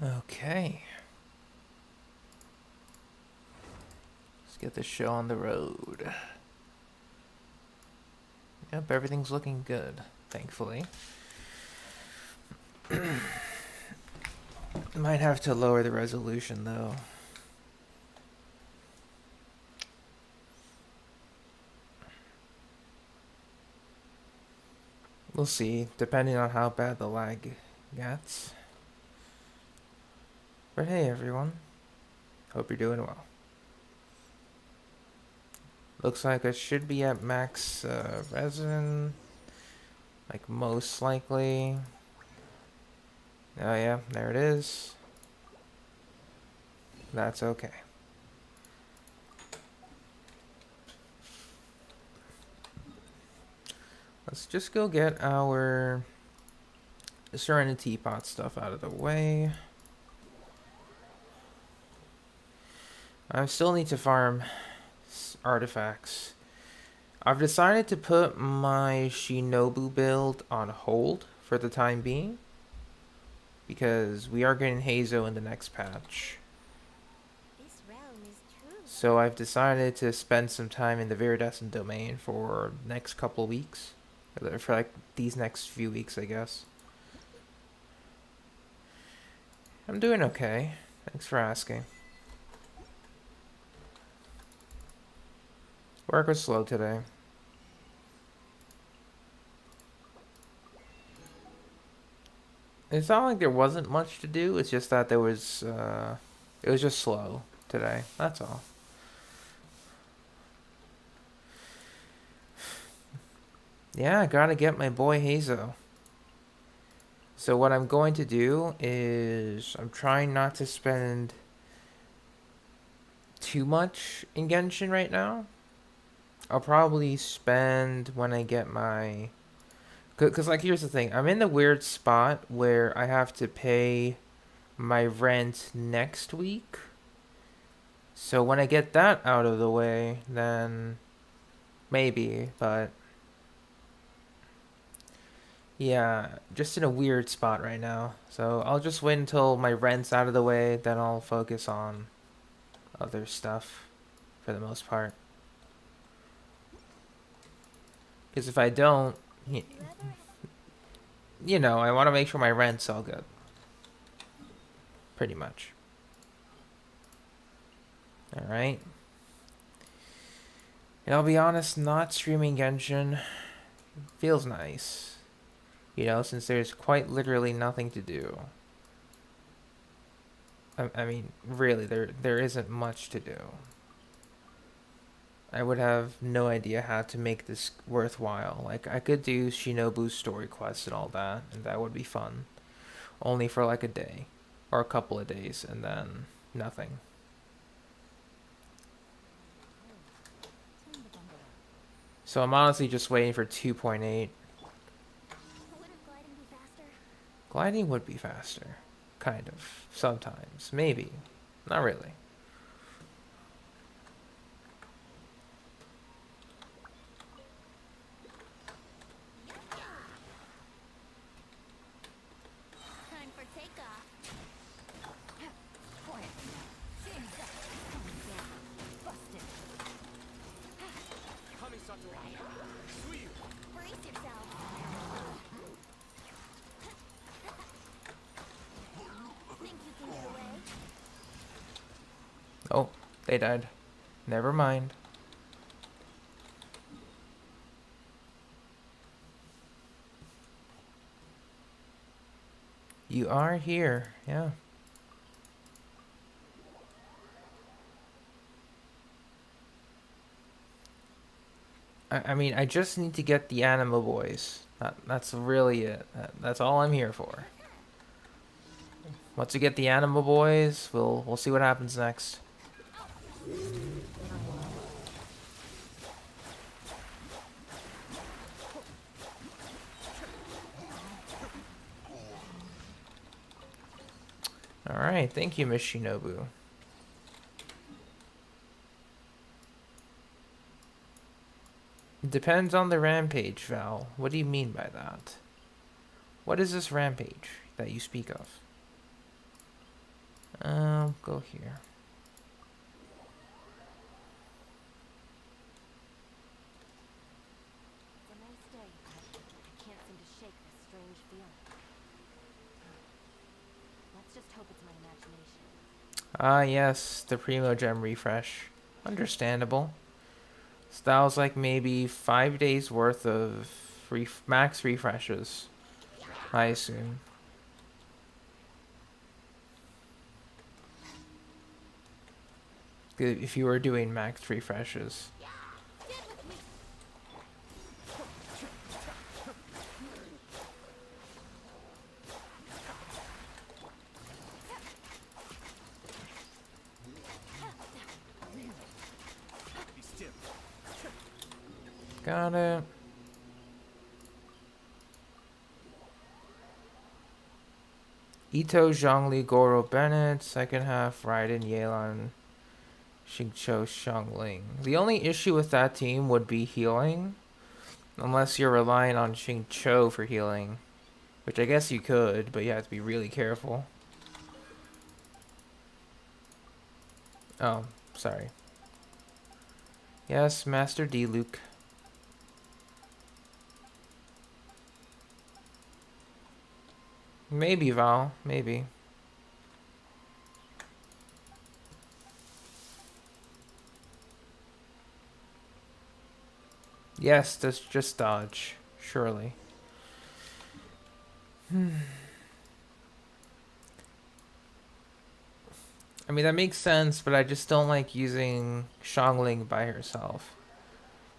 Okay. Let's get this show on the road. Yep, everything's looking good, thankfully. Might have to lower the resolution though. We'll see, depending on how bad the lag gets. But hey everyone, hope you're doing well. Looks like I should be at max resin, like most likely. Oh yeah, there it is. That's okay. Let's just go get our Serenity Pot stuff out of the way. I still need to farm artifacts. I've decided to put my Shinobu build on hold for the time being, because we are getting Hazo in the next patch. So I've decided to spend some time in the Viridescent domain for the next couple of weeks. For like these next few weeks, I guess. I'm doing okay. Thanks for asking. Work was slow today. It's not like there wasn't much to do, it's just that there was, it was just slow today, that's all. Yeah, I gotta get my boy Hazo. So what I'm going to do is, I'm trying not to spend too much in Genshin right now. I'll probably spend when I get my... Because, like, here's the thing. I'm in the weird spot where I have to pay my rent next week. So when I get that out of the way, then maybe, but... Yeah, just in a weird spot right now. So I'll just wait until my rent's out of the way, then I'll focus on other stuff for the most part. Because if I don't, you know, I want to make sure my rent's all good. Pretty much. Alright. And I'll be honest, not streaming Genshin feels nice. You know, since there's quite literally nothing to do. I mean, really, there isn't much to do. I would have no idea how to make this worthwhile. Like, I could do Shinobu's story quests and all that, and that would be fun. Only for like a day. Or a couple of days, and then nothing. So I'm honestly just waiting for 2.8. Gliding would be faster. Kind of. Sometimes. Maybe. Not really. Oh, they died. Never mind. You are here, yeah. I mean, I just need to get the Anima Boys. That's really it. That's all I'm here for. Once we get the Anima Boys, we'll see what happens next. Alright, thank you, Miss Shinobu. It depends on the rampage, Val. What do you mean by that? What is this rampage that you speak of? Go here. It's a nice day, but I can't seem to shake this strange feeling. Let's just hope it's my imagination. Ah, yes, the Primo Gem refresh. Understandable. So that was like maybe 5 days worth of max refreshes, I assume. If you were doing max refreshes. Got it. Ito, Zhongli, Goro, Bennett, second half, Raiden, Yelan, Xingqiu, Xiangling. The only issue with that team would be healing, unless you're relying on Xingqiu for healing, which I guess you could, but you have to be really careful. Oh, sorry. Yes, Master D, Luke. Maybe, Val. Maybe. Yes, that's just dodge. Surely. I mean, that makes sense, but I just don't like using Xiangling by herself.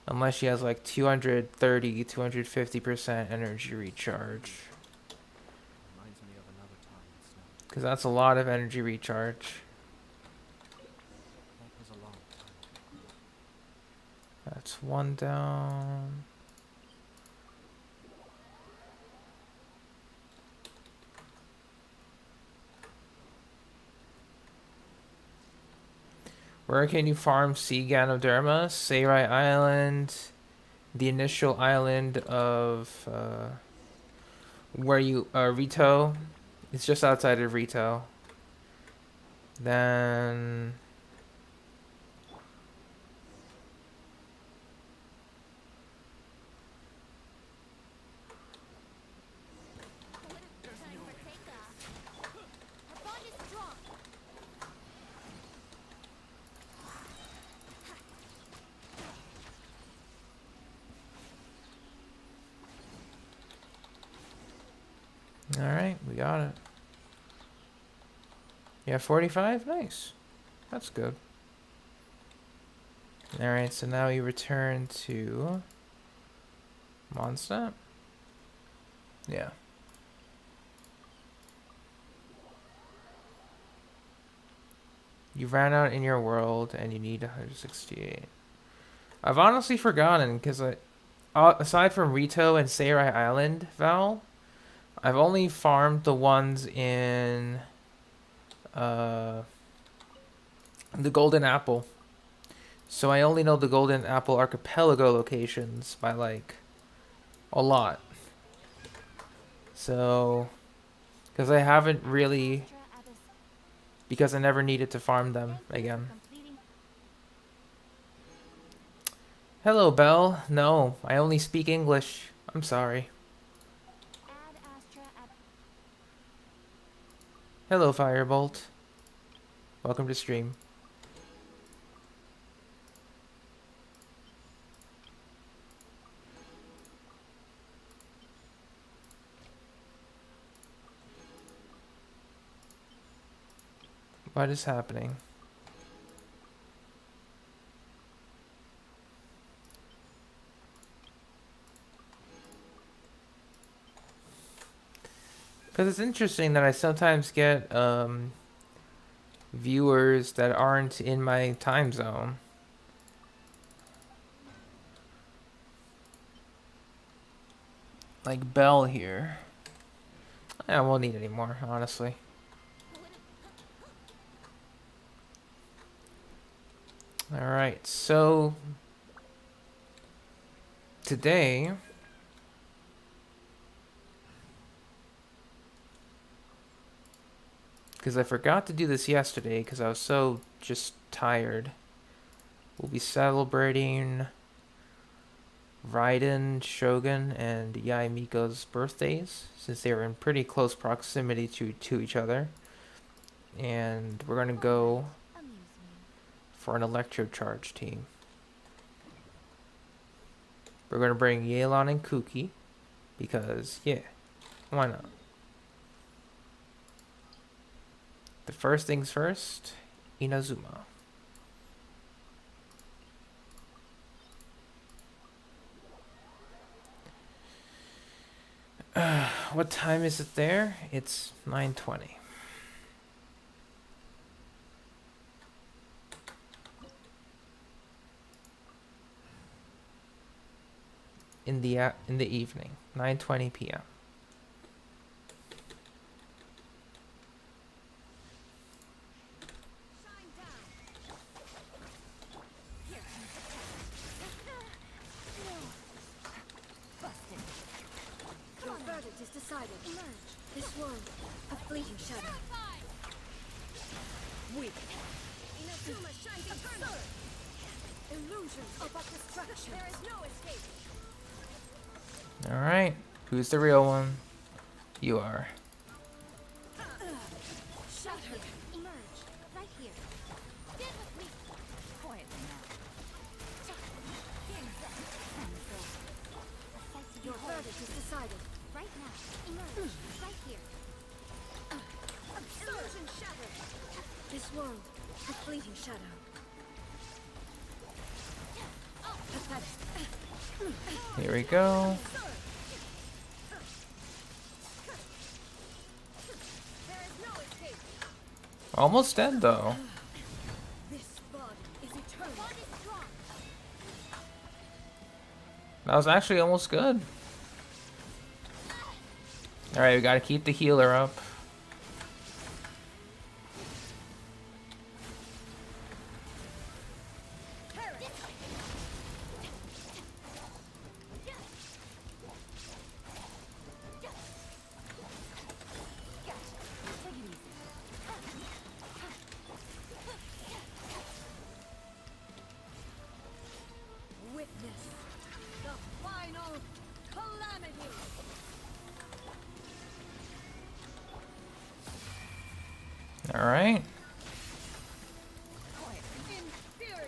Unless she has like 230, 250% energy recharge. Because that's a lot of energy recharge. That's one down. Where can you farm Sea Ganoderma? Seirai Island. The initial island of where you Rito. It's just outside of Rito. Then alright, we got it. Yeah, 45? Nice. That's good. Alright, so now we return to Mondstadt. Yeah. You ran out in your world and you need 168. I've honestly forgotten because aside from Rito and Seirai Island, Val, I've only farmed the ones in the Golden Apple. So I only know the Golden Apple Archipelago locations by like a lot. So, because I haven't really, because I never needed to farm them again. Hello, Belle. No, I only speak English. I'm sorry. Hello, Firebolt. Welcome to stream. What is happening? Because it's interesting that I sometimes get viewers that aren't in my time zone. Like Belle here. I won't need any more, honestly. Alright, so today because I forgot to do this yesterday because I was so just tired. We'll be celebrating Raiden, Shogun, and Yae Miko's birthdays since they were in pretty close proximity to each other. And we're gonna go Amuse me. for an electrocharge team. We're gonna bring Yelan and Kuki because yeah, why not? The first things first, Inazuma. What time is it there? It's 9:20. In the evening, 9:20 p.m. Shine down. Here comes the busted. Your verdict is decided. Emerge. This world, a fleeting shadow. Weak. Inazuma shines eternal. Illusions of destruction. There is no escape. All right, who's the real one? You are. Shattered. Emerge. Right here. Stand with me. Quietly now. Your verdict is decided. Right now. Emerge. Right here. Illusion shattered. This world, a fleeting shadow. Pathetic. Here we go. There is no escape. Almost dead though. This body is eternal. Body strong. That was actually almost good. All right, we gotta keep the healer up. Witness the final calamity. All right. Inferior.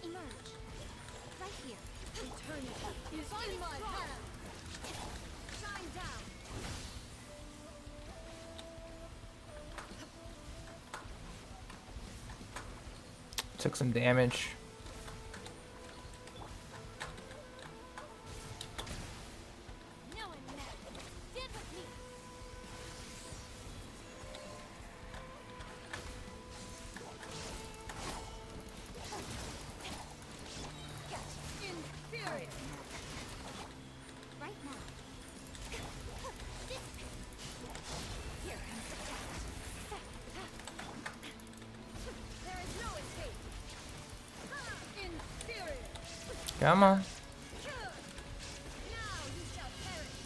Emerge. Right here. Eternity is in my hand. Shine down. Took some damage. No one matters. Stand with me. Inferior. Right now. Here comes the test. There is no escape. Inferior. Come on. Now you shall perish.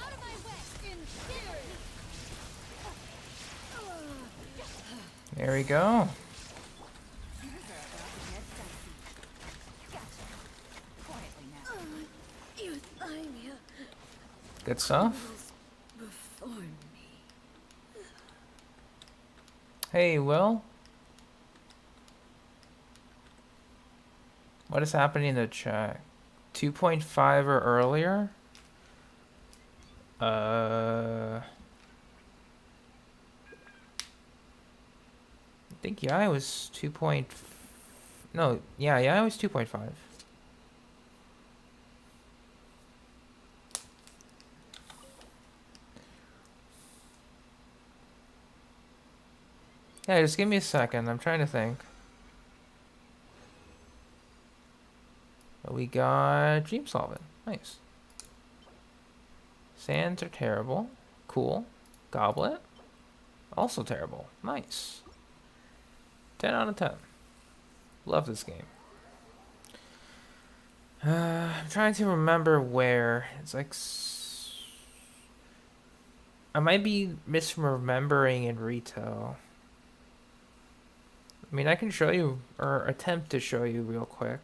Out of my way. Inferior. There we go. Euthymia Good stuff. was before me. Hey, Will. What is happening in the chat? 2.5 or earlier? I think Yai was 2. No, yeah, Yai was 2.5. Yeah, just give me a second. I'm trying to think. We got Dream Solvent. Nice. Sands are terrible. Cool. Goblet. Also terrible. Nice. 10 out of 10. Love this game. I'm trying to remember where. It's like... I might be misremembering in retail. I mean, I can show you, or attempt to show you real quick.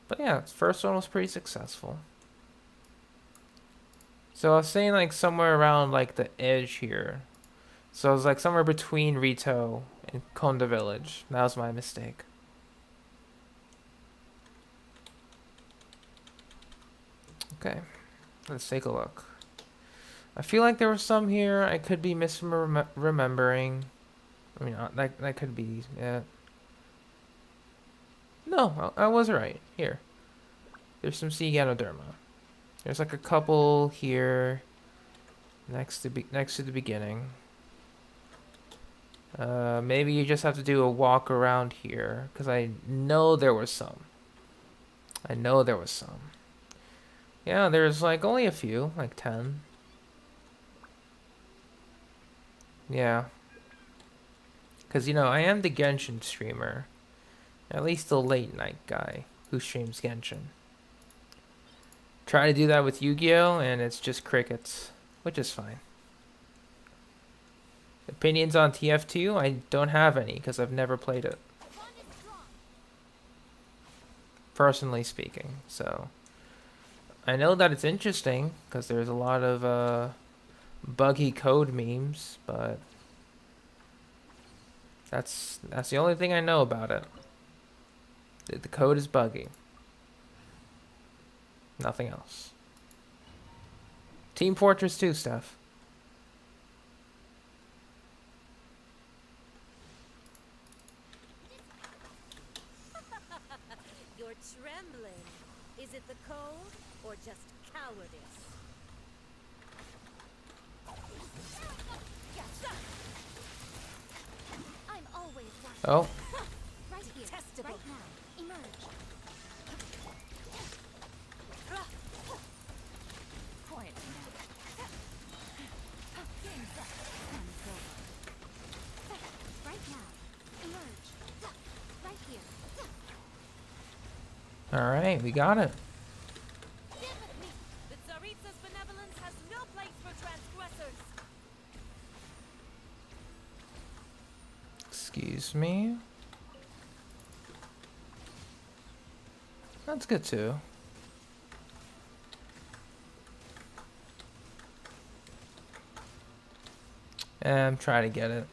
But yeah, the first one was pretty successful. So I was saying like somewhere around like the edge here. So it was like somewhere between Rito and Konda Village. That was my mistake. Okay, let's take a look. I feel like there was some here. I could be misremembering. I mean, that could be, yeah. No, I was right. Here. There's some sea Ganoderma. There's like a couple here next to the beginning. Maybe you just have to do a walk around here because I know there was some. I know there was some. Yeah, there's like only a few, like 10. Yeah. Because, you know, I am the Genshin streamer. At least the late night guy who streams Genshin. Try to do that with Yu-Gi-Oh! And it's just crickets, which is fine. Opinions on TF2? I don't have any because I've never played it. Personally speaking, so... I know that it's interesting because there's a lot of buggy code memes, but... That's the only thing I know about it. The code is buggy. Nothing else. Team Fortress 2 stuff. You're trembling. Is it the cold or just cowardice? I'm always watching. Oh. Right here. Testable. Right now. Emerge. Quiet now. Right now. Emerge. Right here. Alright, we got it. Bizzarre's benevolence has no place for transgressors. Excuse me. That's good too. And try to get it.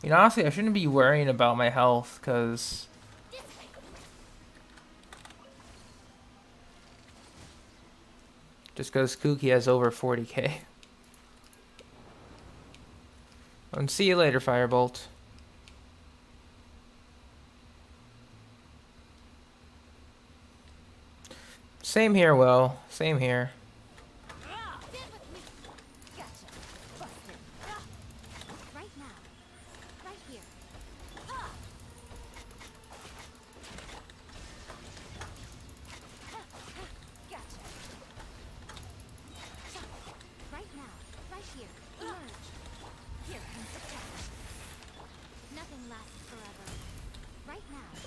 You know, honestly, I shouldn't be worrying about my health, because... Just because Kuki has over 40k. And see you later, Firebolt. Same here, Will. Same here.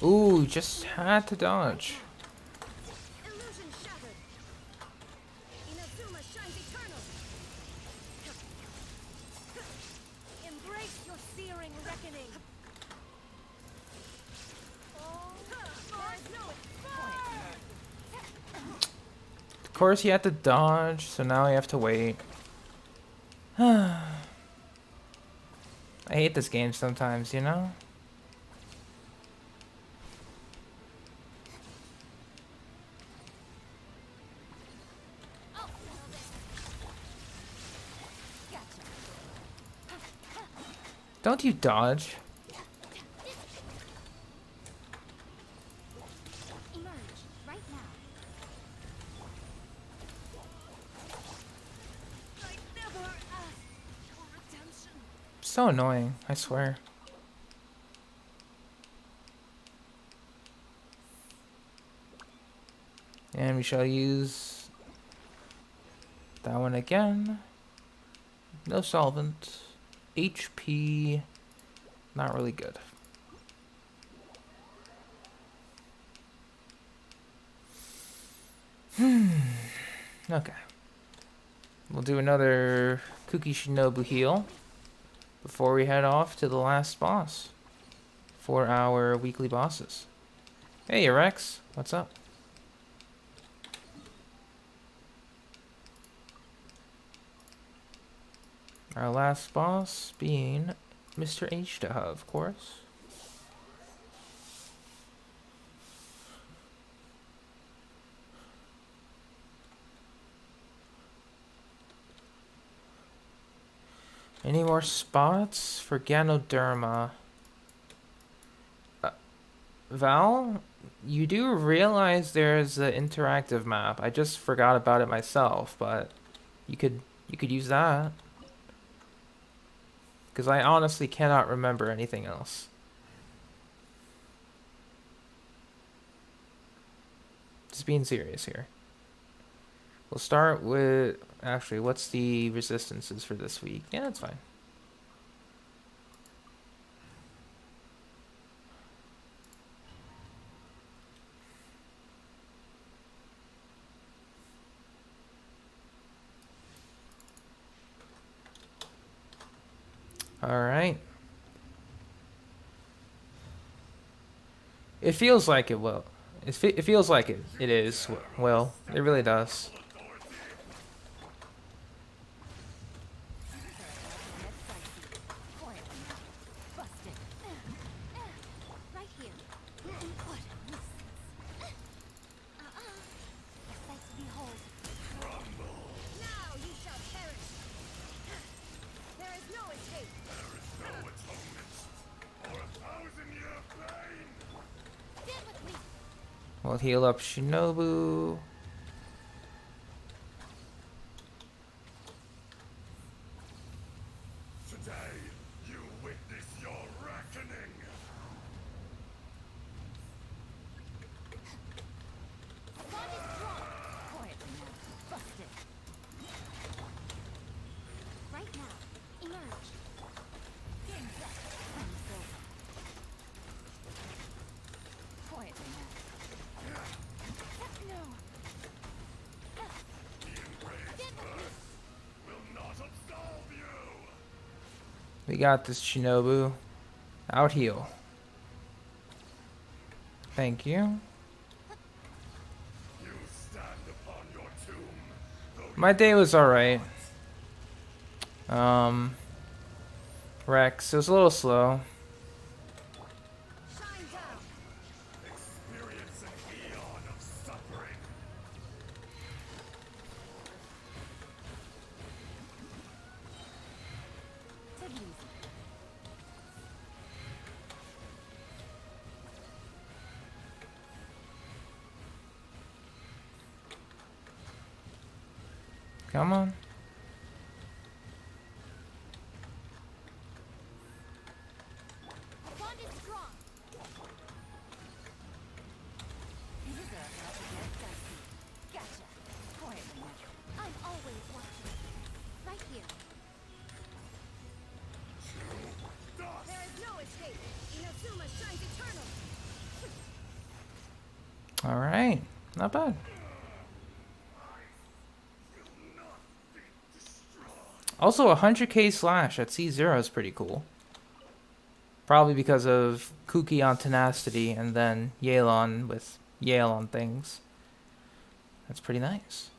Ooh, just had to dodge. Illusion shattered. Inazuma shines eternal. Embrace your searing reckoning. Oh, Of course, you had to dodge, so now you have to wait. I hate this game sometimes, you know? Don't you dodge? Emerge right now. I never asked for redemption. So annoying, I swear. And we shall use that one again. No solvent. HP, not really good. Okay. We'll do another Kuki Shinobu heal before we head off to the last boss for our weekly bosses. Hey, Rex. What's up? Our last boss being Mr. H-Daha, of course. Any more spots for Ganoderma? Val, you do realize there's an interactive map. I just forgot about it myself, but you could use that. Because I honestly cannot remember anything else. Just being serious here. We'll start with... Actually, what's the resistances for this week? Yeah, that's fine. Alright. It feels like it will. It feels like it is. Well, it really does. Right here. What a nuisance. A sight to behold. Now you shall perish. There is no escape. Stand with me. We'll heal up Shinobu. Today, you witness your reckoning. Bond is strong. Quietly now. Busted. Right now. Emerge. Game's up. Time's over. Quietly now. No. Stand with me. Will not absolve you. We got this, Shinobu. Out heal. Thank you. You stand upon your tomb. Though My day was alright. Rex, it was a little slow. Shine down. experience an eon of suffering. Take it easy. Come on. Bond is strong. Bizzarre about to get dicey. Gotcha. Quietly now. I'm always watching. Right here. There is no escape. Inazuma shines eternal. Alright. Not bad. Also, 100k slash at C0 is pretty cool. Probably because of Kuki on Tenacity and then Yelan with Yale on things. That's pretty nice.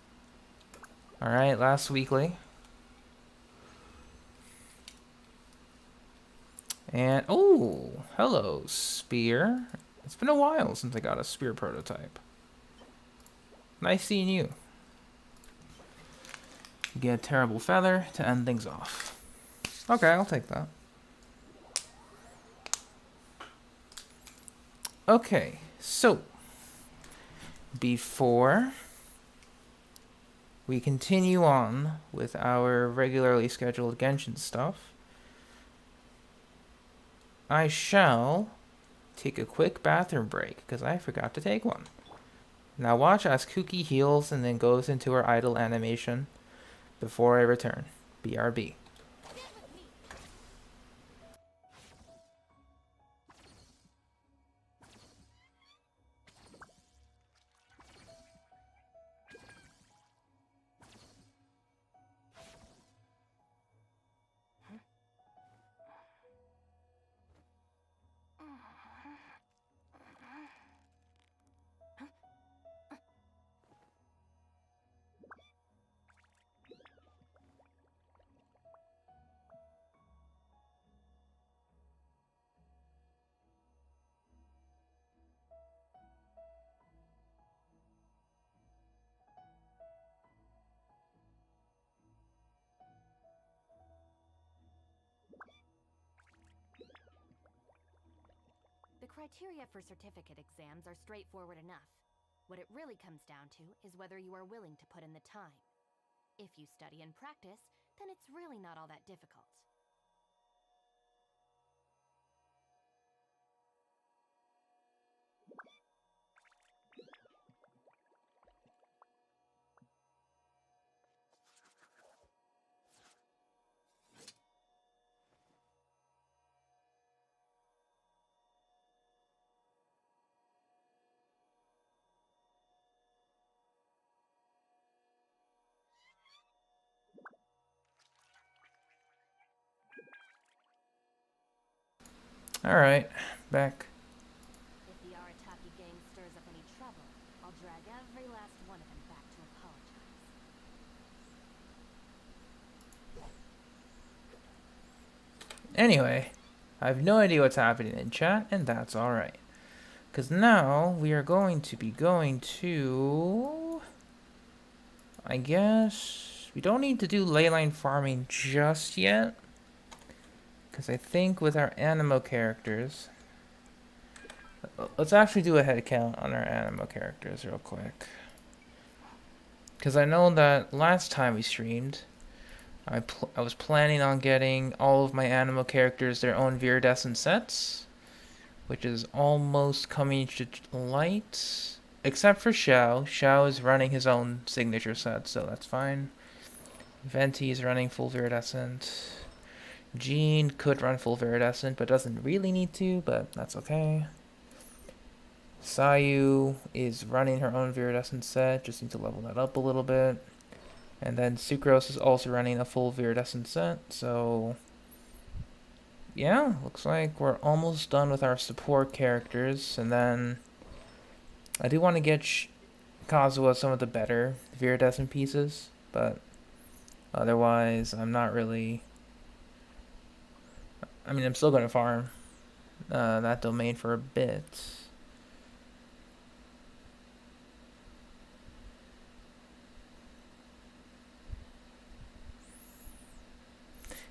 Alright, last weekly. And, oh, hello, Spear. It's been a while since I got a Spear prototype. Nice seeing you. Get a Terrible Feather to end things off. Okay, I'll take that. Okay, so before we continue on with our regularly scheduled Genshin stuff, I shall take a quick bathroom break because I forgot to take one. Now watch as Kuki heals and then goes into her idle animation before I return. BRB. The criteria for certificate exams are straightforward enough. What it really comes down to is whether you are willing to put in the time. If you study and practice, then it's really not all that difficult. Alright, back. If the Arataki gang stirs up any trouble, I'll drag every last one of them back to apologize. Anyway, I have no idea what's happening in chat, and that's alright. Because now we are going to be going to... I guess... We don't need to do leyline farming just yet. Because I think with our Animo characters... Let's actually do a head count on our Animo characters real quick. Because I know that last time we streamed, I was planning on getting all of my Animo characters their own viridescent sets, which is almost coming to light. Except for Xiao. Xiao is running his own signature set, so that's fine. Venti is running full viridescent. Jean could run full viridescent, but doesn't really need to, but that's okay. Sayu is running her own viridescent set, just need to level that up a little bit. And then Sucrose is also running a full viridescent set, so... yeah, looks like we're almost done with our support characters, and then... I do want to get Kazuha some of the better viridescent pieces, but... otherwise, I'm not really... I mean, I'm still going to farm that domain for a bit.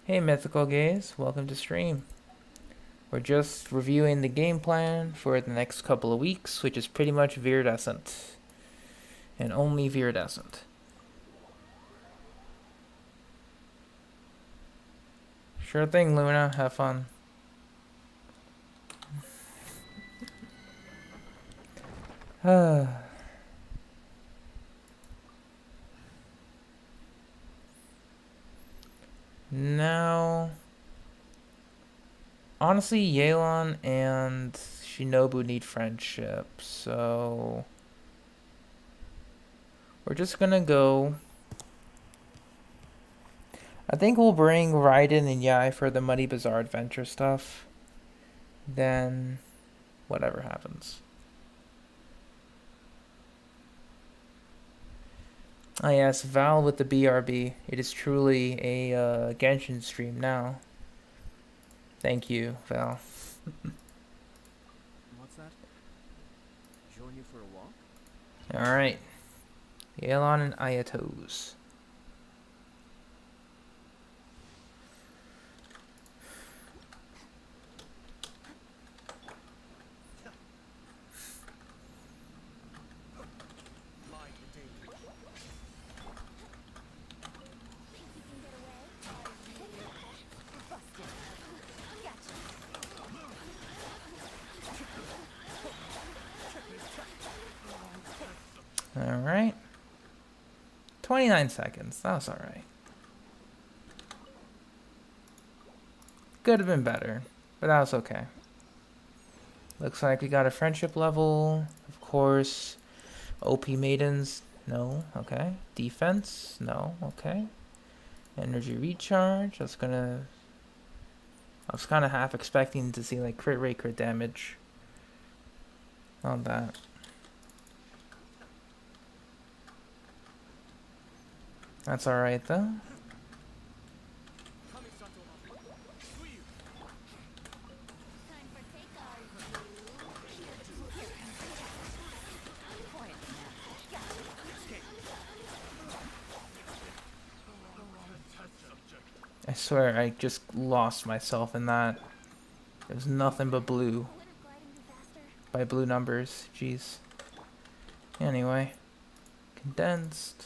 Hey Mythical Gaze, welcome to stream. We're just reviewing the game plan for the next couple of weeks, which is pretty much viridescent. And only viridescent. Sure thing, Luna. Have fun. Now, honestly, Yelan and Shinobu need friendship, so we're just gonna go. I think we'll bring Raiden and Yai for the Muddy Bizzarre adventure stuff. Then, whatever happens. Ah yes, Val with the BRB. It is truly a Genshin stream now. Thank you, Val. What's that? Join you for a walk? Alright. Yelan and Ayatos. Alright. 29 seconds. That was alright. Could have been better, but that was okay. Looks like we got a friendship level. Of course. OP maidens. No. Okay. Defense. No. Okay. Energy recharge. I was kind of half expecting to see like crit rate, crit damage on that. That's alright though. I swear I just lost myself in that. It was nothing but blue. By blue numbers. Jeez. Anyway. Condensed.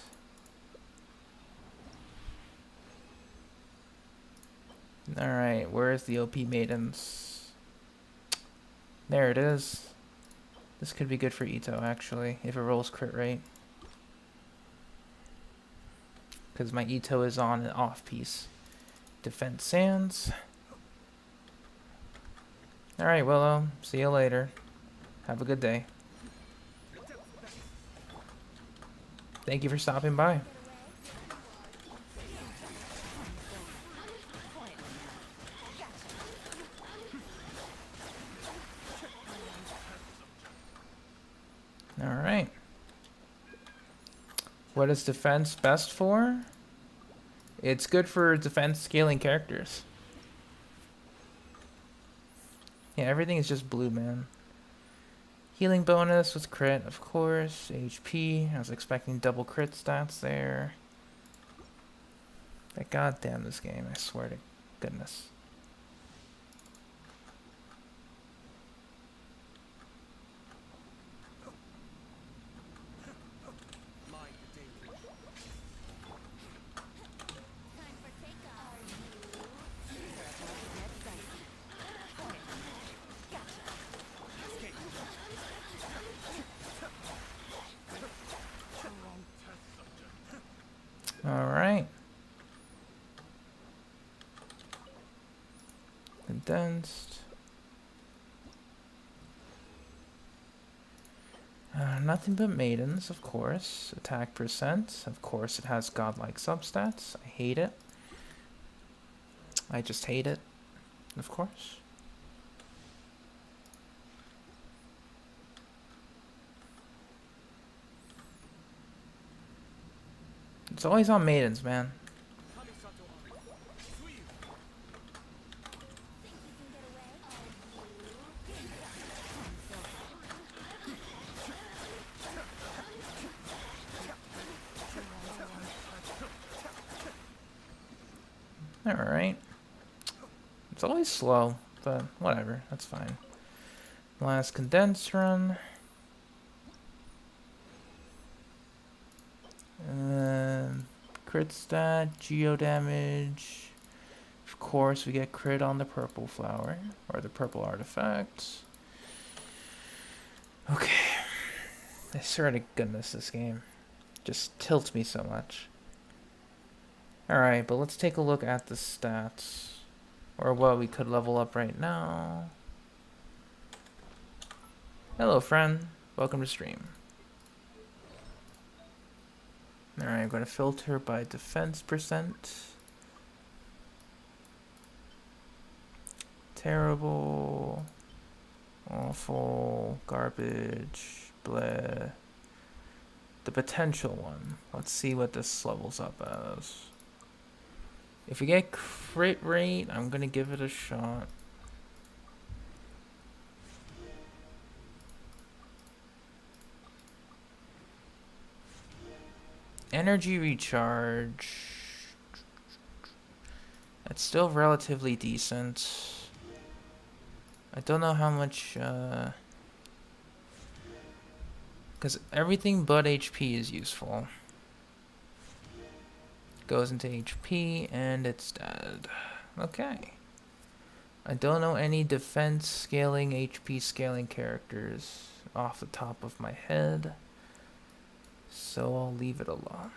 Alright, where's the OP maidens? There it is. This could be good for Ito, actually, if it rolls crit rate. Because my Ito is on an off piece. Defense Sands. Alright, Willow. See you later. Have a good day. Thank you for stopping by. Alright. What is defense best for? It's good for defense scaling characters. Yeah, everything is just blue, man. Healing bonus with crit, of course. HP. I was expecting double crit stats there. But goddamn this game, I swear to goodness. Alright. Condensed. Nothing but maidens, of course. Attack percent. Of course, it has godlike substats. I hate it. I just hate it. Of course. It's always on maidens, man. Alright. It's always slow, but whatever, that's fine. Last condensed run. Crit stat, geo damage. Of course, we get crit on the purple flower, or the purple artifact. Okay. I swear to goodness, this game just tilts me so much. Alright, but let's take a look at the stats. Or what we could level up right now. Hello, friend. Welcome to stream. Alright, I'm going to filter by defense percent. Terrible. Awful. Garbage. Bleh. The potential one. Let's see what this levels up as. If we get crit rate, I'm going to give it a shot. Energy recharge. It's still relatively decent. I don't know how much, because everything but HP is useful. Goes into HP and it's dead. Okay. I don't know any defense scaling, HP scaling characters off the top of my head. So I'll leave it alone.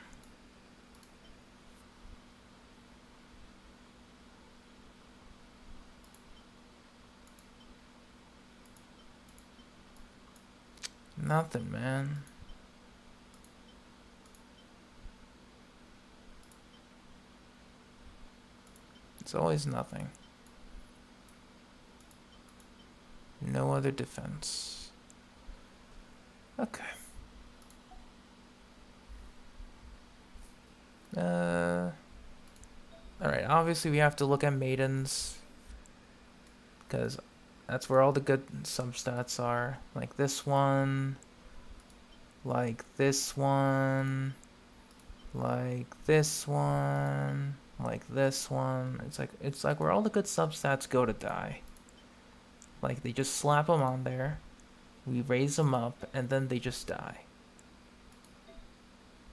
Nothing, man. It's always nothing. No other defense. Okay. Alright, obviously we have to look at maidens. Because that's where all the good substats are. Like this one. Like this one. Like this one. Like this one. It's like where all the good substats go to die. Like they just slap them on there. We raise them up and then they just die.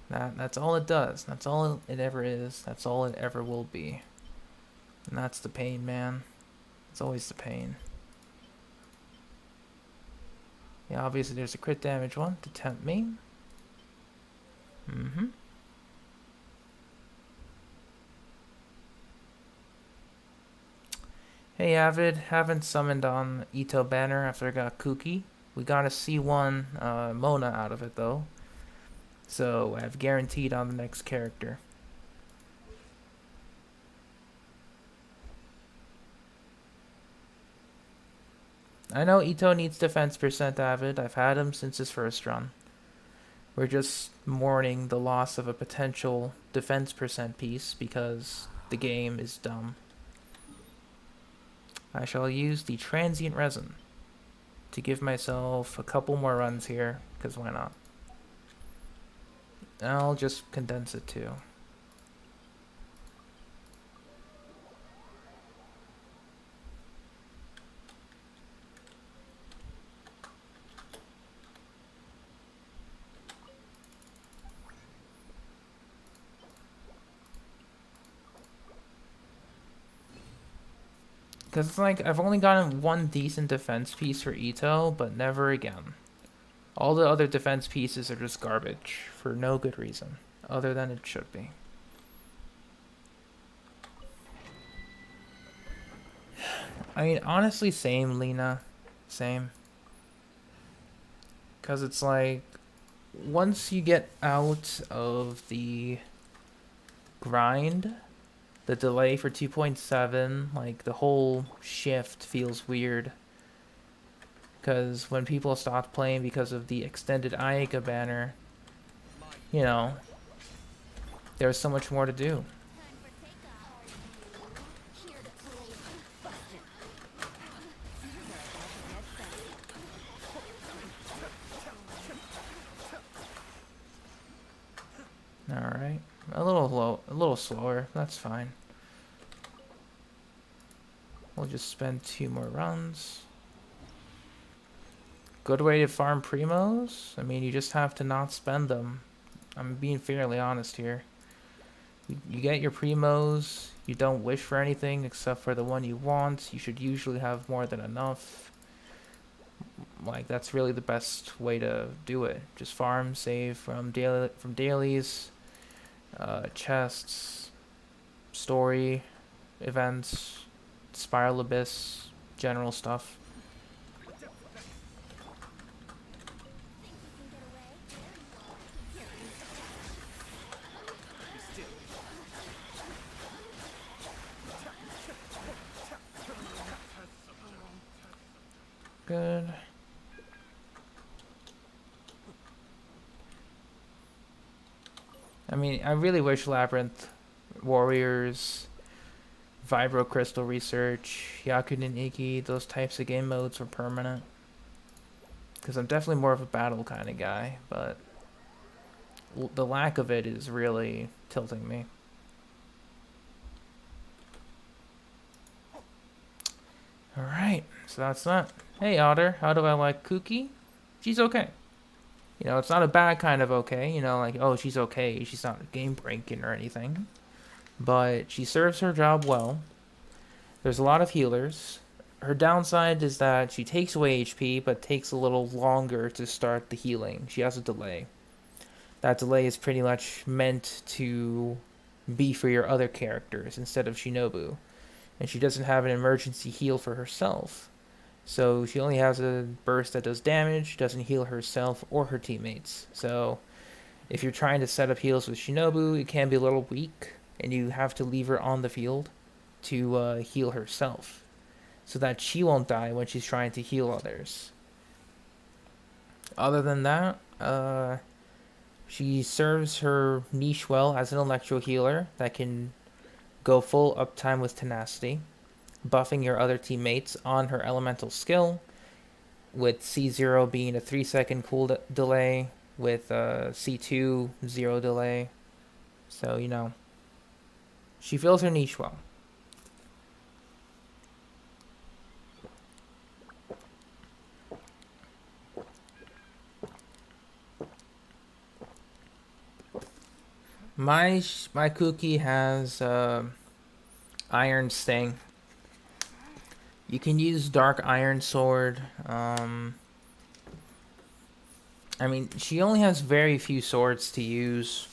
That's all it does. That's all it ever is. That's all it ever will be. And that's the pain, man. It's always the pain. Yeah, obviously there's a crit damage one to tempt me. Mm-hmm. Hey Avid, haven't summoned on Ito banner after I got Kuki. We got a C1 Mona out of it though. So I have guaranteed on the next character. I know Ito needs defense percent, Avid. I've had him since his first run. We're just mourning the loss of a potential defense percent piece because the game is dumb. I shall use the transient resin to give myself a couple more runs here, because why not? I'll just condense it too. Because it's like, I've only gotten one decent defense piece for Ito, but never again. All the other defense pieces are just garbage, for no good reason, other than it should be. I mean, honestly, same, Lena. Same. Because it's like, once you get out of the grind, the delay for 2.7, like, the whole shift feels weird. Because when people stopped playing because of the extended Ayaka banner, you know, there's so much more to do. Alright. A little slower. That's fine. We'll just spend 2 more runs. Good way to farm primos? I mean, you just have to not spend them. I'm being fairly honest here. You get your primos, you don't wish for anything except for the one you want. You should usually have more than enough. Like, that's really the best way to do it. Just farm, save from dailies, chests, story, events, Spiral Abyss, general stuff. Good. I mean, I really wish Labyrinth, Warriors, Vibro Crystal Research, Yakuden Iki, those types of game modes were permanent. Because I'm definitely more of a battle kind of guy, but the lack of it is really tilting me. Alright, so that's that. Hey Otter, how do I like Kuki? She's okay. You know, it's not a bad kind of okay, you know, like, oh, she's okay, she's not game breaking or anything. But she serves her job well. There's a lot of healers. Her downside is that she takes away HP, but takes a little longer to start the healing. She has a delay. that delay is pretty much meant to be for your other characters instead of Shinobu. And she doesn't have an emergency heal for herself. So she only has a burst that does damage, doesn't heal herself or her teammates. So if you're trying to set up heals with Shinobu, it can be a little weak, and you have to leave her on the field to heal herself, so that she won't die when she's trying to heal others. Other than that, she serves her niche well as an electro healer that can go full uptime with tenacity, buffing your other teammates on her elemental skill, with C0 being a 3-second cool delay, with C2 0 delay. So, you know, she fills her niche well. My Kuki has Iron Sting. You can use Dark Iron Sword. I mean, she only has very few swords to use.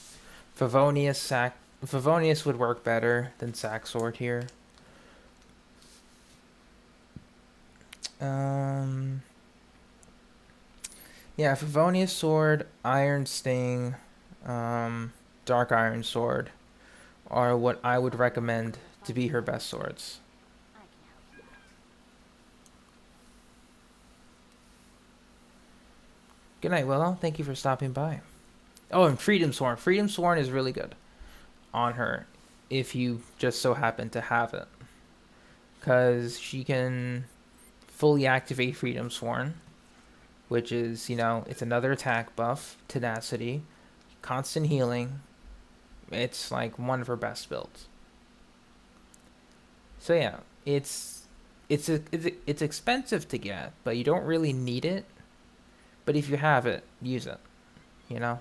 Favonius would work better than Sack Sword here. Yeah, Favonius Sword, Iron Sting, Dark Iron Sword are what I would recommend to be her best swords. I can help you. Good night, Willow. Thank you for stopping by. Oh, and Freedom Sworn. Freedom Sworn is really good on her if you just so happen to have it. Because she can fully activate Freedom Sworn, which is, you know, it's another attack buff, tenacity, constant healing. It's like one of her best builds. So yeah, it's expensive to get, but you don't really need it. But if you have it, use it. You know?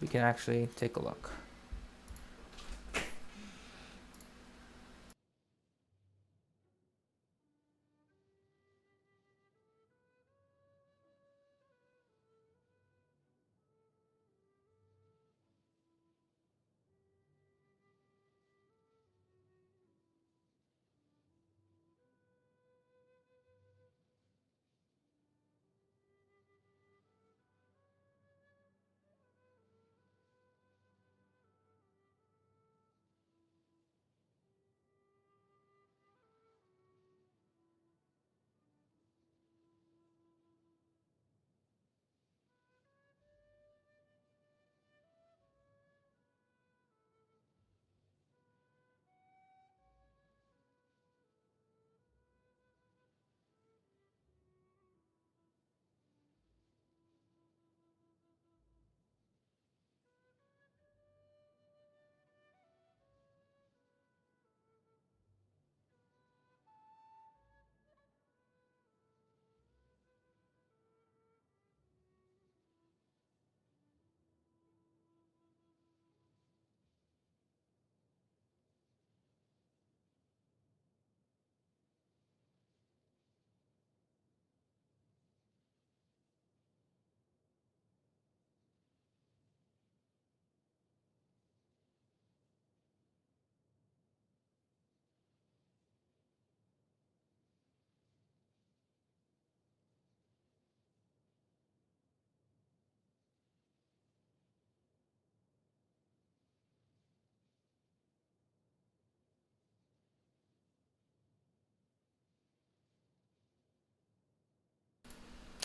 We can actually take a look.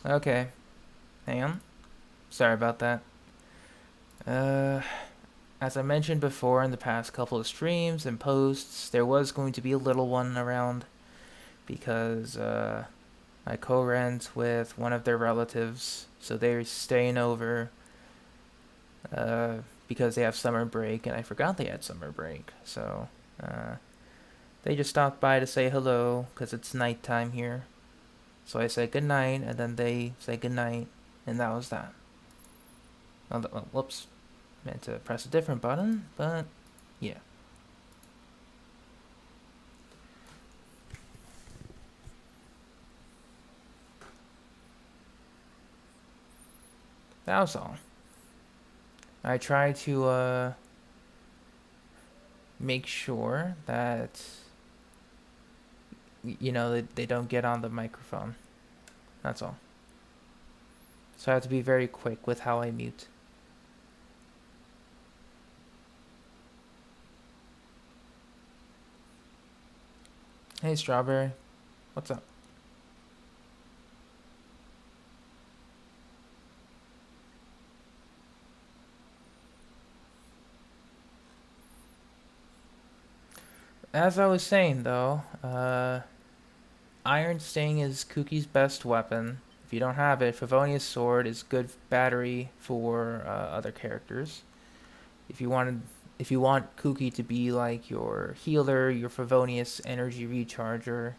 Okay. Hang on. Sorry about that. As I mentioned before in the past couple of streams and posts, there was going to be a little one around because I co-rent with one of their relatives, so they're staying over because they have summer break, and I forgot they had summer break, so they just stopped by to say hello because it's nighttime here. So I said good night, and then they say good night, and that was that. Oh, whoops. Meant to press a different button, but yeah. That was all. I try to make sure that you know they don't get on the microphone. That's all. So I have to be very quick with how I mute. Hey, Strawberry. What's up? As I was saying, though, Iron Sting is Kuki's best weapon. If you don't have it, Favonia's Sword is good battery for other characters. If you want Kuki to be like your healer, your Favonius energy recharger,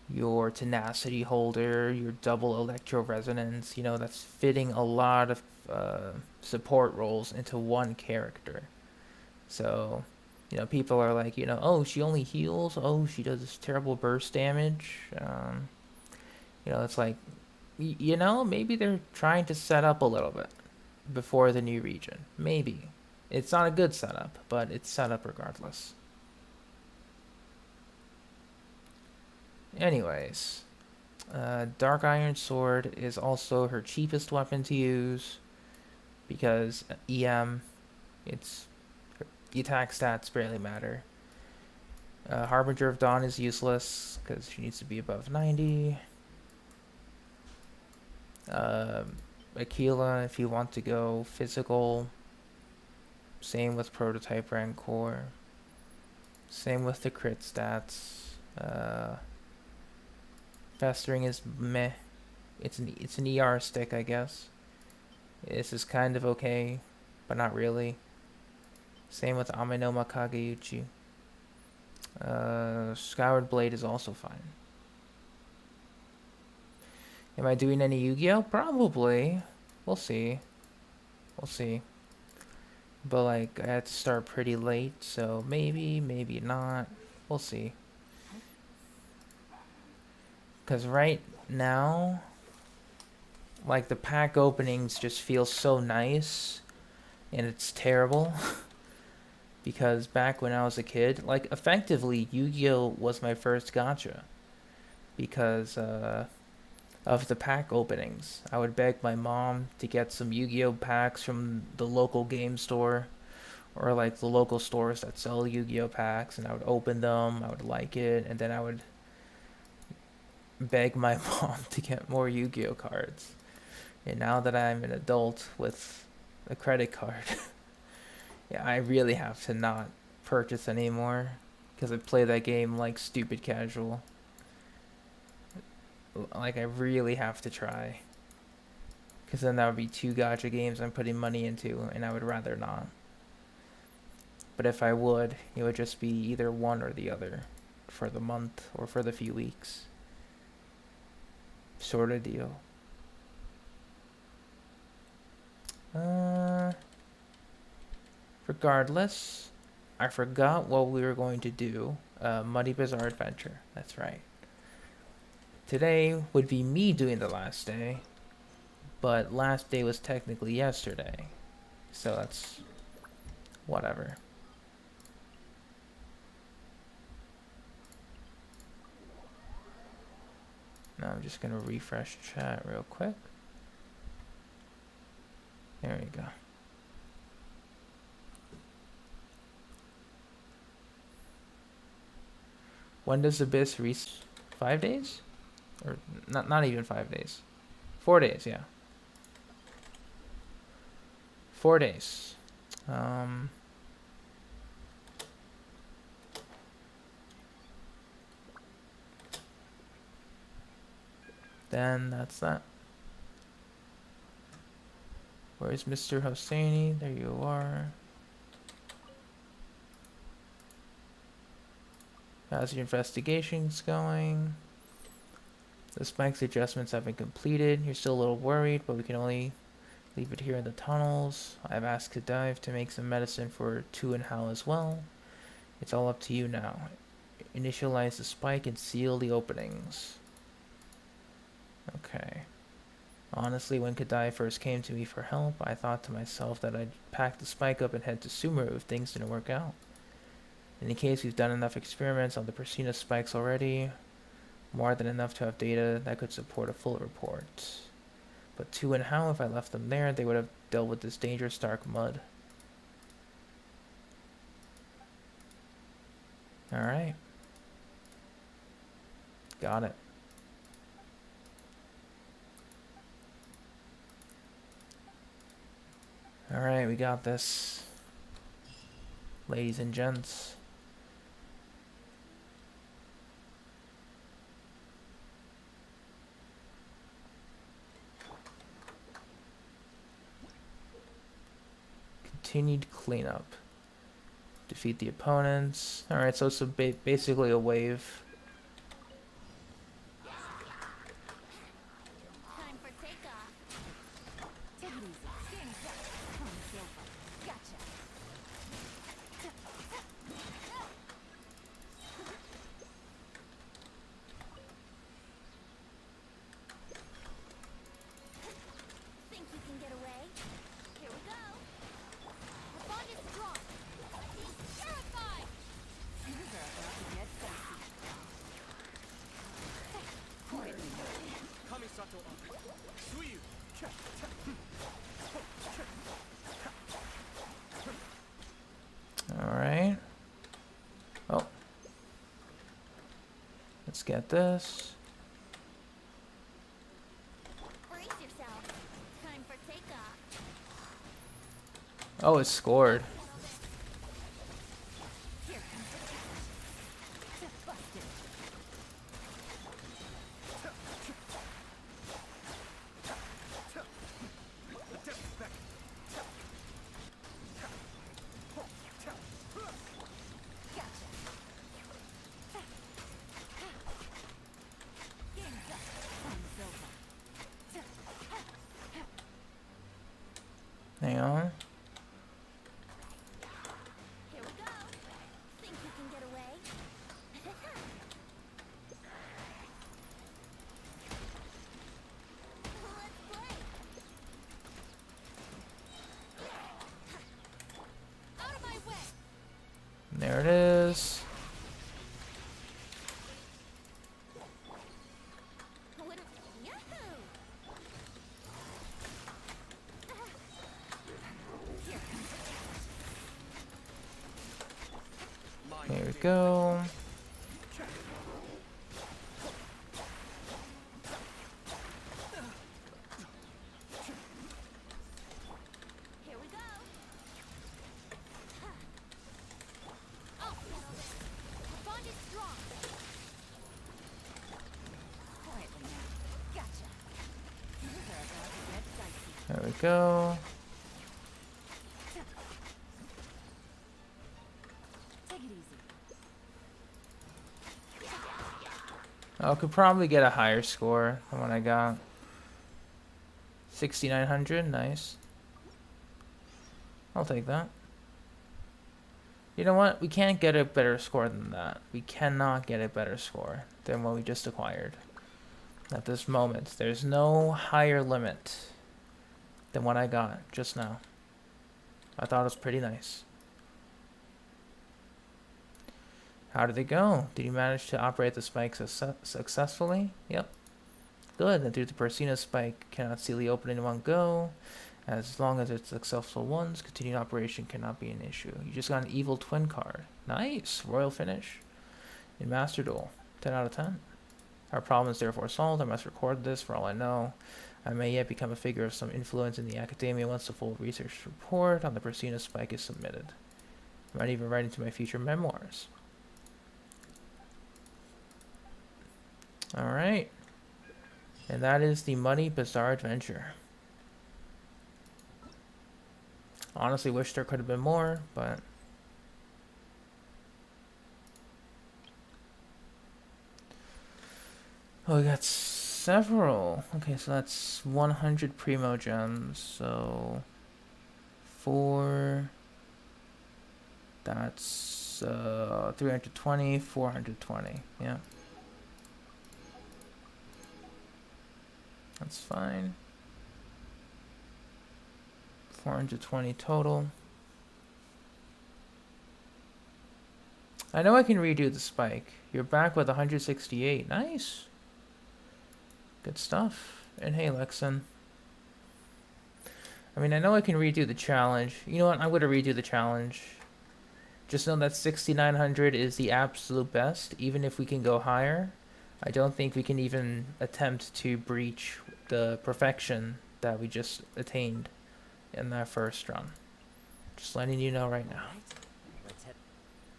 your tenacity holder, your double electro resonance, you know, that's fitting a lot of support roles into one character. So, you know, people are like, you know, oh, she only heals. Oh, she does this terrible burst damage. You know, it's like, you know, maybe they're trying to set up a little bit before the new region. Maybe. It's not a good setup, but it's set up regardless. Anyways, Dark Iron Sword is also her cheapest weapon to use because EM, its attack stats barely matter. Harbinger of Dawn is useless because she needs to be above 90. Aquila, if you want to go physical. Same with Prototype Rancor. Same with the crit stats. Festering is meh. It's an ER stick, I guess. This is kind of okay, but not really. Same with Amenoma Kageuchi. Skyward Blade is also fine. Am I doing any Yu-Gi-Oh? Probably. We'll see. We'll see. But like, I had to start pretty late, so maybe, maybe not. We'll see. Because right now, like, the pack openings just feel so nice, and it's terrible. Because back when I was a kid, like, effectively, Yu-Gi-Oh! Was my first gacha. Because of the pack openings. I would beg my mom to get some Yu-Gi-Oh! Packs from the local game store, or like the local stores that sell Yu-Gi-Oh! Packs, and I would open them, I would like it, and then I would beg my mom to get more Yu-Gi-Oh! Cards. And now that I'm an adult with a credit card, yeah, I really have to not purchase anymore, because I play that game like stupid casual. Like, I really have to try. Because then that would be 2 gacha games I'm putting money into, and I would rather not. But if I would, it would just be either one or the other. For the month, or for the few weeks. Sort of deal. Regardless, I forgot what we were going to do. Muddy Bizzarre Adventure. That's right. Today would be me doing the last day, but last day was technically yesterday, so that's whatever. Now I'm just gonna refresh chat real quick. There you go. When does Abyss reach? 5 days? Or not even 5 days. 4 days, yeah. 4 days. Then that's that. Where's Mr. Hosseini? There you are. How's your investigations going? The spikes adjustments have been completed. You're still a little worried, but we can only leave it here in the tunnels. I've asked Kadive to make some medicine for Tu and Hal as well. It's all up to you now. Initialize the spike and seal the openings. Okay. Honestly, when Kadai first came to me for help, I thought to myself that I'd pack the spike up and head to Sumeru if things didn't work out. In any case, we've done enough experiments on the Persina spikes already, more than enough to have data that could support a full report. But to and how, if I left them there, they would have dealt with this dangerous dark mud. Alright. Got it. Alright, we got this. Ladies and gents. Continued cleanup. Defeat the opponents. Alright, so it's basically a wave. Time for takeoff. Take it easy. Stand back. Come silver. Gotcha. Think you can get away? Here we go. The bond is strong. He's terrified. Things are about to get dicey. Quietly. Kamisato up. Suiyu. Alright. Oh. Let's get this. Brace yourself. Time for takeoff. Oh, it's scored. Here comes the challenge. Busted. Gotcha. Game's up. Fun's over. Hang on. Here we go. Think you can get away? Let's play. Out of my way. There it is. Wouldn't Yahoo! Here comes the Here we go. Here we go. I'll settle this. The bond is strong. Quietly now. Gotcha. Things are about to get dicey. There we go. Take it easy. I could probably get a higher score than what I got. 6,900, nice. I'll take that. You know what? We can't get a better score than that. We cannot get a better score than what we just acquired. At this moment, there's no higher limit than what I got just now. I thought it was pretty nice. How did it go? Did you manage to operate the spike successfully? Yep. Good. And through the Persina spike, cannot seal the opening in one go. As long as it's successful once, continued operation cannot be an issue. You just got an evil twin card. Nice. Royal finish. In Master Duel. 10 out of 10. Our problem is therefore solved. I must record this for all I know. I may yet become a figure of some influence in the academia once the full research report on the Persina spike is submitted. I might even write into my future memoirs. Alright. And that is the Money Bizzarre Adventure. Honestly wish there could have been more, but oh, we got several. Okay, so that's 100 primo gems. So 4, that's 320, 420. Yeah. That's fine. 420 total. I know I can redo the spike. You're back with 168. Nice. Good stuff. And hey, Lexan. I mean, I know I can redo the challenge. You know what? I'm going to redo the challenge. Just know that 6,900 is the absolute best. Even if we can go higher, I don't think we can even attempt to breach the perfection that we just attained in that first run. Just letting you know right now.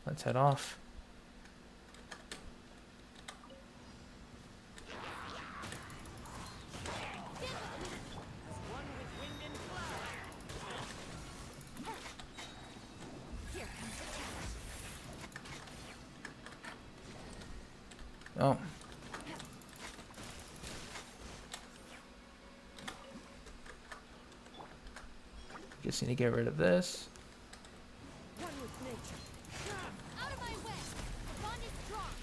Let's head off. Oh. Just need to get rid of this. Out of my way! The bond is strong!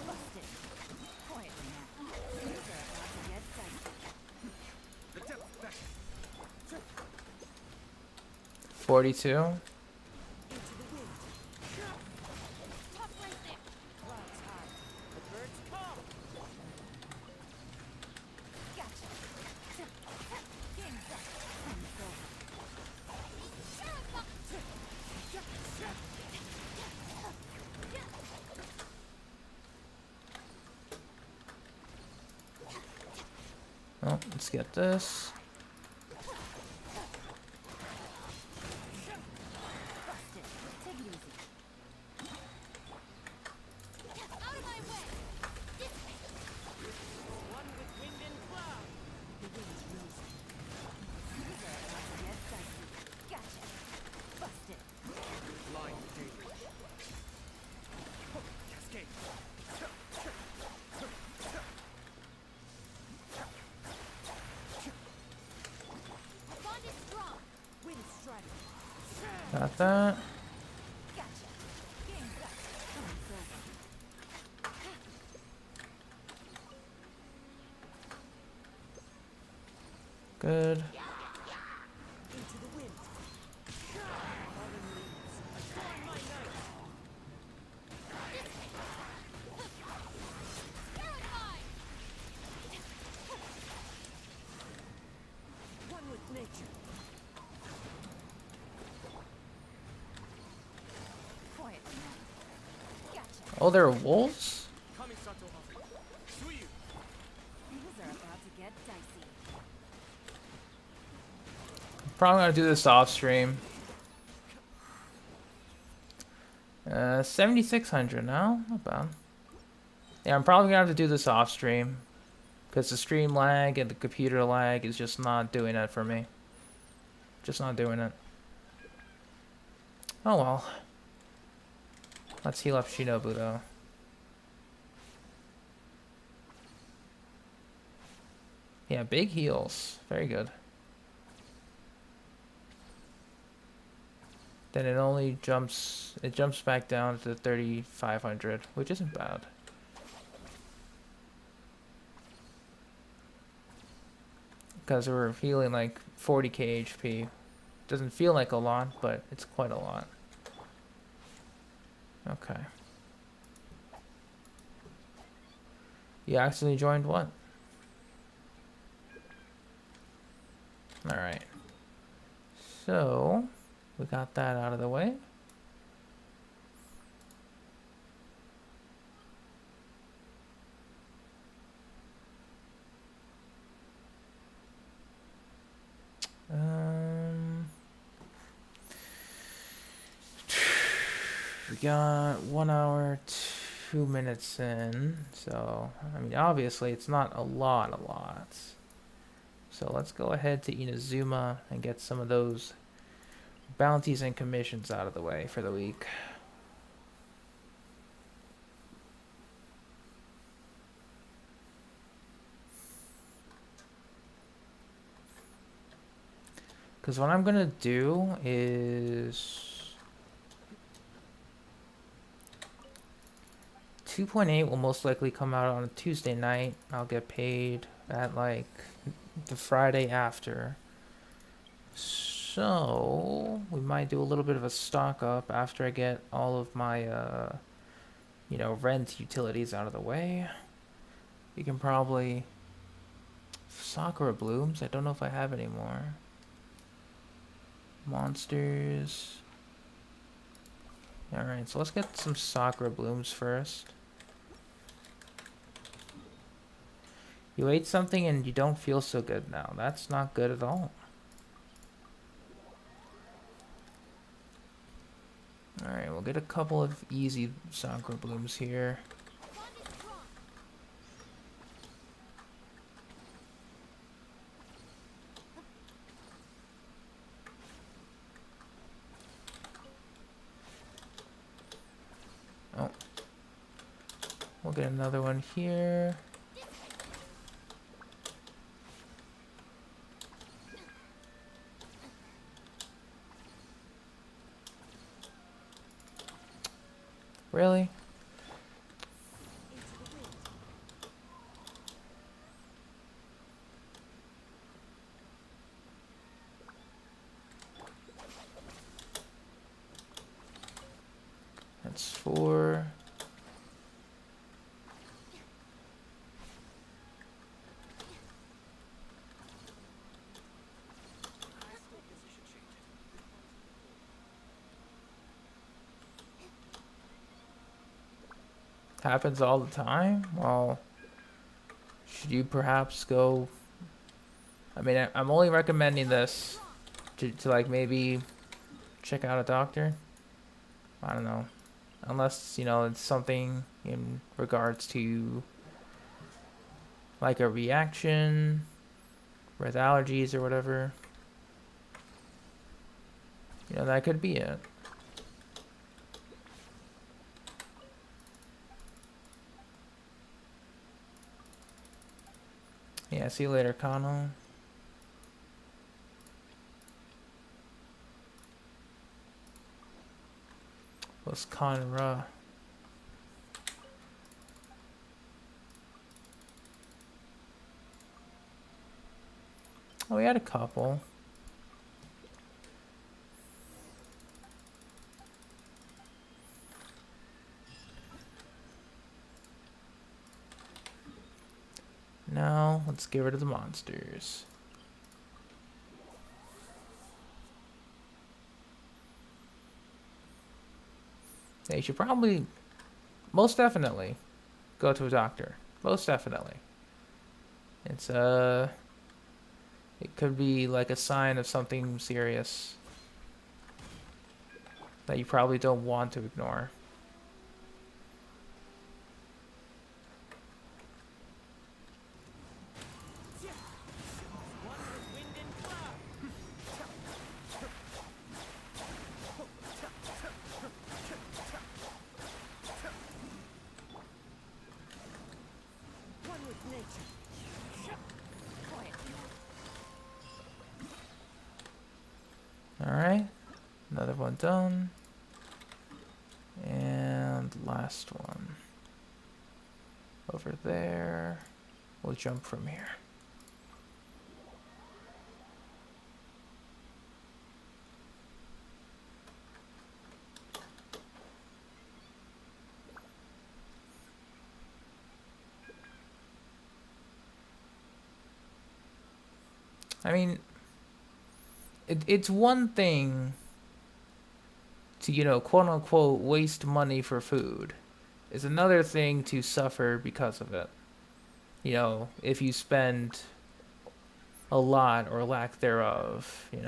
Busted. Quietly now. Things are about to get dicey. 42. Top right there! Clouds high. The birds call! Gotcha! Game's up. It's over. Oh, let's get this. Busted. Take it easy. Out of my way! This way! One with wind and cloud! The wind's rosy. Things are about to get dicey. Gotcha! Busted. Line daybreak. Cascade. Bond is strong! Wind strider. Got that. Gotcha. Game's up. It's over. Good. Into the wind. Fallen leaves. Adorn my night. Spirit mine. One with nature. Quiet now. Gotcha. Oh, there are wolves? Kamisato offer. Suyu. Things are about to get dicey. Probably gonna do this off stream. 7,600 now, not bad. Yeah, I'm probably gonna have to do this off stream because the stream lag and the computer lag is just not doing it for me. Just not doing it. Oh well. Let's heal up Shinobu though. Yeah, big heals. Very good. Then it only jumps back down to 3,500, which isn't bad. Because we're healing like 40k HP. Doesn't feel like a lot, but it's quite a lot. Okay. You accidentally joined what? Alright. So, we got that out of the way. We got 1 hour, 2 minutes in. So, I mean, obviously it's not a lot. So let's go ahead to Inazuma and get some of those bounties and commissions out of the way for the week. Because what I'm going to do is 2.8 will most likely come out on a Tuesday night. I'll get paid at like the Friday after. So we might do a little bit of a stock up after I get all of my rent utilities out of the way. You can probably Sakura blooms. I don't know if I have any more. Monsters. Alright, so let's get some Sakura blooms first. You ate something and you don't feel so good now. That's not good at all. Alright, we'll get a couple of easy Sakura blooms here. Bond is strong. Oh. We'll get another one here. Really? Into the wind. That's 4. Hostile position change. Happens all the time? Well, should you perhaps go... I mean, I'm only recommending this to like maybe check out a doctor. I don't know. Unless, it's something in regards to like a reaction with allergies or whatever. That could be it. Yeah, see you later, Kano. What's Conra? Oh, we had a couple. Now, let's get rid of the monsters. Yeah, you should probably, most definitely, go to a doctor. Most definitely. It could be like a sign of something serious that you probably don't want to ignore. One with wind and cloud. One with nature. Quiet. Alright. Another one done. And last one. Over there. We'll jump from here. I mean, it's one thing to, quote unquote, waste money for food. It's another thing to suffer because of it. If you spend a lot or lack thereof. Birds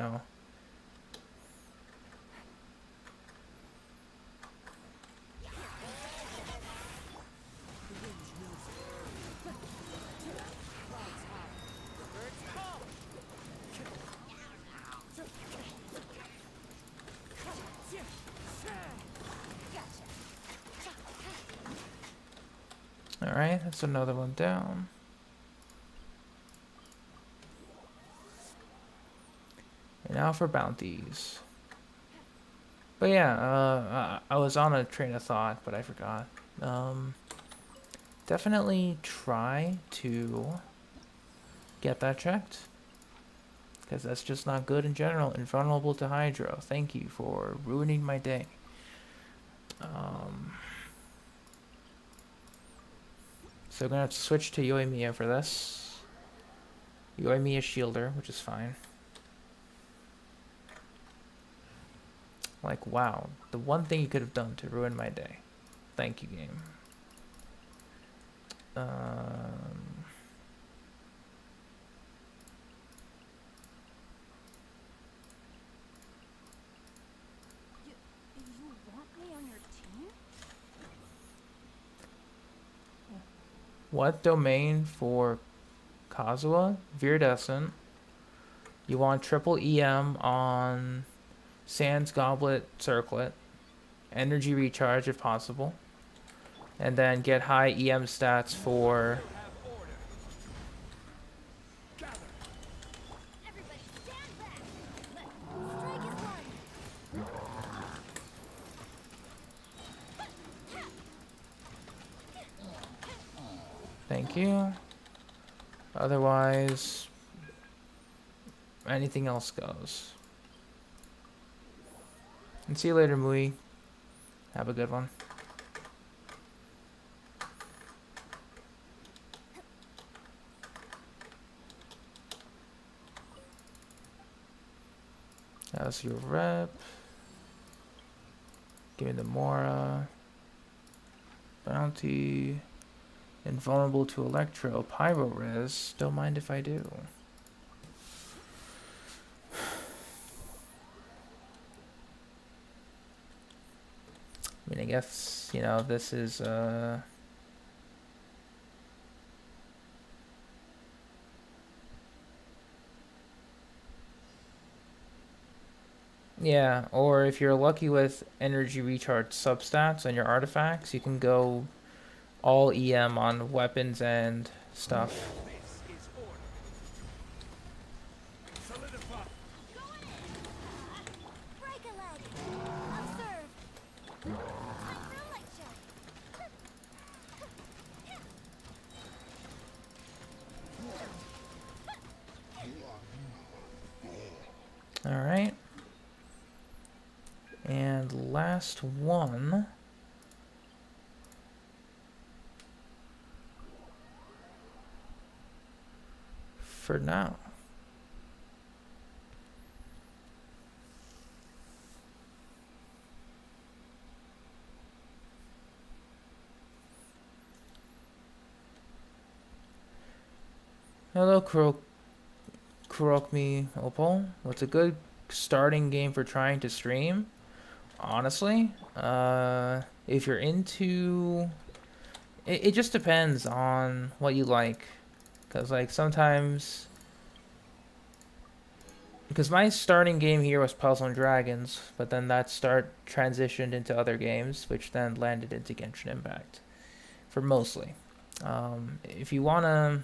call. Alright, that's another one down. And now for bounties. But yeah, I was on a train of thought, but I forgot. definitely try to get that checked. Because that's just not good in general. Invulnerable to Hydro. Thank you for ruining my day. So we're going to have to switch to Yoimiya for this. Yoimiya Shielder, which is fine. Like, wow. The one thing you could have done to ruin my day. Thank you, game. You want me on your team? What domain for Kazuha? Viridescent. You want triple EM on Sands Goblet Circlet. Energy recharge if possible. And then get high EM stats for... Everybody stand back! Strike is one! Thank you. Otherwise, anything else goes. And see you later, Mui. Have a good one. That's your rep. Give me the Mora. Bounty. Invulnerable to Electro. Pyro Res. Don't mind if I do. I mean, I guess, you know, this is, yeah, or if you're lucky with energy recharge substats on your artifacts, you can go all EM on weapons and stuff. This is order. Solidify. Go in! Break a leg! Observe! Time for a light check! Alright. And last one. For now. Hello, Kurokmi Opal. What's a good starting game for trying to stream? Honestly, if you're into... It just depends on what you like. Because, like, sometimes... Because my starting game here was Puzzle and Dragons, but then that transitioned into other games, which then landed into Genshin Impact. For mostly. If you want to,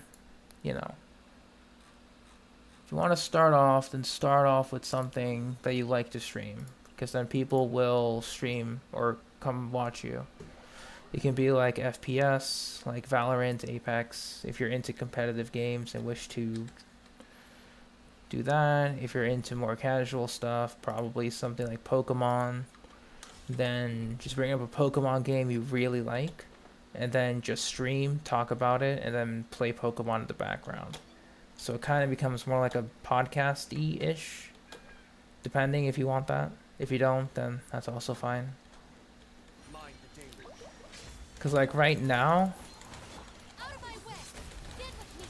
you know... If you want to start off, then start off with something that you like to stream. Because then people will stream or come watch you. It can be like FPS, like Valorant, Apex, if you're into competitive games and wish to do that. If you're into more casual stuff, probably something like Pokemon. Then just bring up a Pokemon game you really like, and then just stream, talk about it, and then play Pokemon in the background. So it kind of becomes more like a podcast-y-ish, depending if you want that. If you don't, then that's also fine. Mind the danger. Because, like, right now, Out of my way! Stand with me!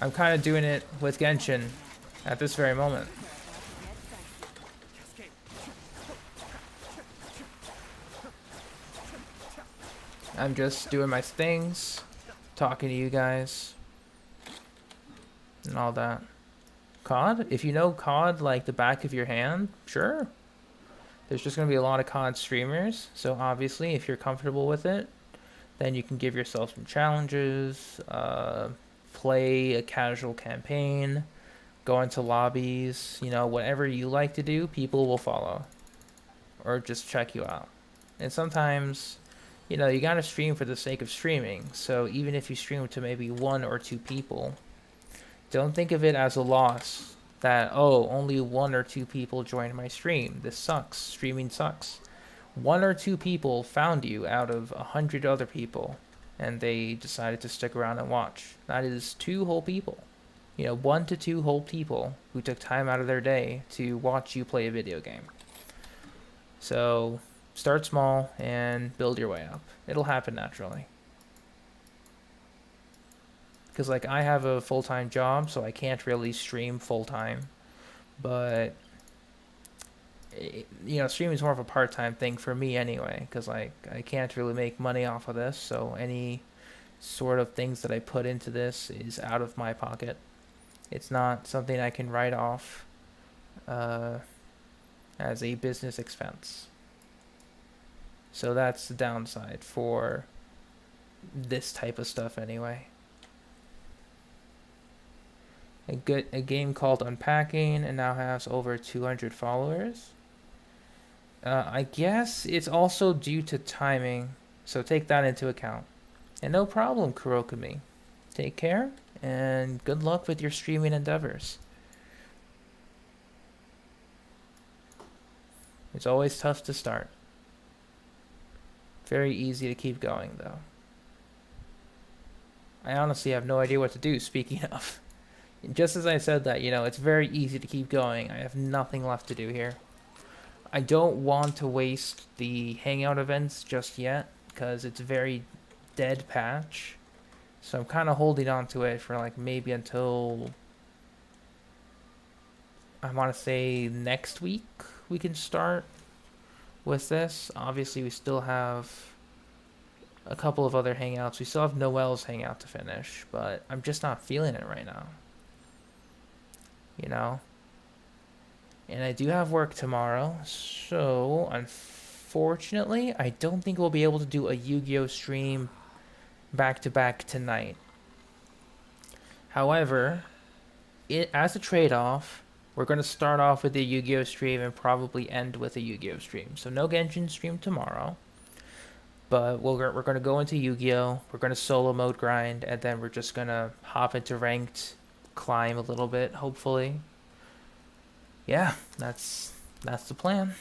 I'm kind of doing it with Genshin at this very moment. Cascade. I'm just doing my things, talking to you guys, and all that. COD? If you know COD like the back of your hand, sure. There's just going to be a lot of COD streamers, so obviously if you're comfortable with it, then you can give yourself some challenges, play a casual campaign, go into lobbies, you know, whatever you like to do, people will follow. Or just check you out. And sometimes, you know, you gotta stream for the sake of streaming. So even if you stream to maybe 1 or 2 people, don't think of it as a loss that, oh, only 1 or 2 people joined my stream. This sucks. Streaming sucks. 1 or 2 people found you out of 100 other people, and they decided to stick around and watch. That is 2 whole people. You know, 1 to 2 whole people who took time out of their day to watch you play a video game. So start small and build your way up. It'll happen naturally. Because, like, I have a full-time job, so I can't really stream full-time. But, you know, streaming is more of a part-time thing for me anyway. Because, like, I can't really make money off of this. So any sort of things that I put into this is out of my pocket. It's not something I can write off as a business expense. So that's the downside for this type of stuff anyway. A game called Unpacking and now has over 200 followers. I guess it's also due to timing, so take that into account. And no problem, Kurokumi. Take care, and good luck with your streaming endeavors. It's always tough to start. Very easy to keep going, though. I honestly have no idea what to do, speaking of. Just as I said that, you know, it's very easy to keep going. I have nothing left to do here. I don't want to waste the hangout events just yet, because it's a very dead patch. So I'm kind of holding on to it for, like, maybe until, I want to say, next week we can start with this. Obviously, we still have a couple of other hangouts. We still have Noel's hangout to finish, but I'm just not feeling it right now. You know? And I do have work tomorrow, so unfortunately, I don't think we'll be able to do a Yu-Gi-Oh! Stream back-to-back tonight. However, as a trade-off, we're going to start off with a Yu-Gi-Oh! Stream and probably end with a Yu-Gi-Oh! Stream. So no Genshin stream tomorrow, but we're going to go into Yu-Gi-Oh! We're going to solo mode grind, and then we're just going to hop into ranked, climb a little bit, hopefully. Yeah, that's the plan.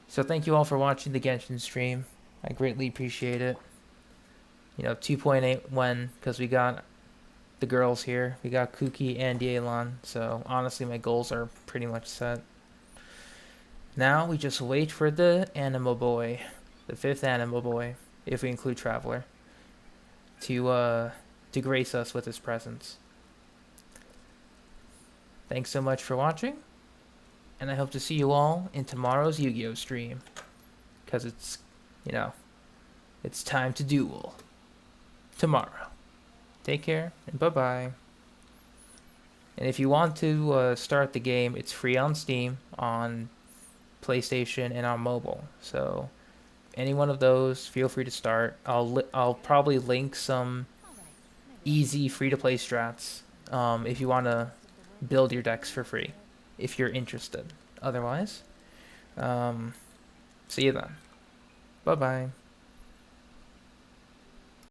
So thank you all for watching the Genshin stream. I greatly appreciate it. You know, 2.8 when, because we got the girls here. We got Kuki and Yelan. So honestly, my goals are pretty much set. Now we just wait for the Animo Boy, the 5th Animo Boy, if we include Traveler, to grace us with his presence. Thanks so much for watching, and I hope to see you all in tomorrow's Yu-Gi-Oh! Stream, because it's, you know, it's time to duel tomorrow. Take care, and bye-bye. And if you want to start the game, it's free on Steam, on PlayStation, and on mobile. So any one of those, feel free to start. I'll probably link some easy free-to-play strats if you want to build your decks for free, if you're interested. Otherwise, see you then. Bye-bye.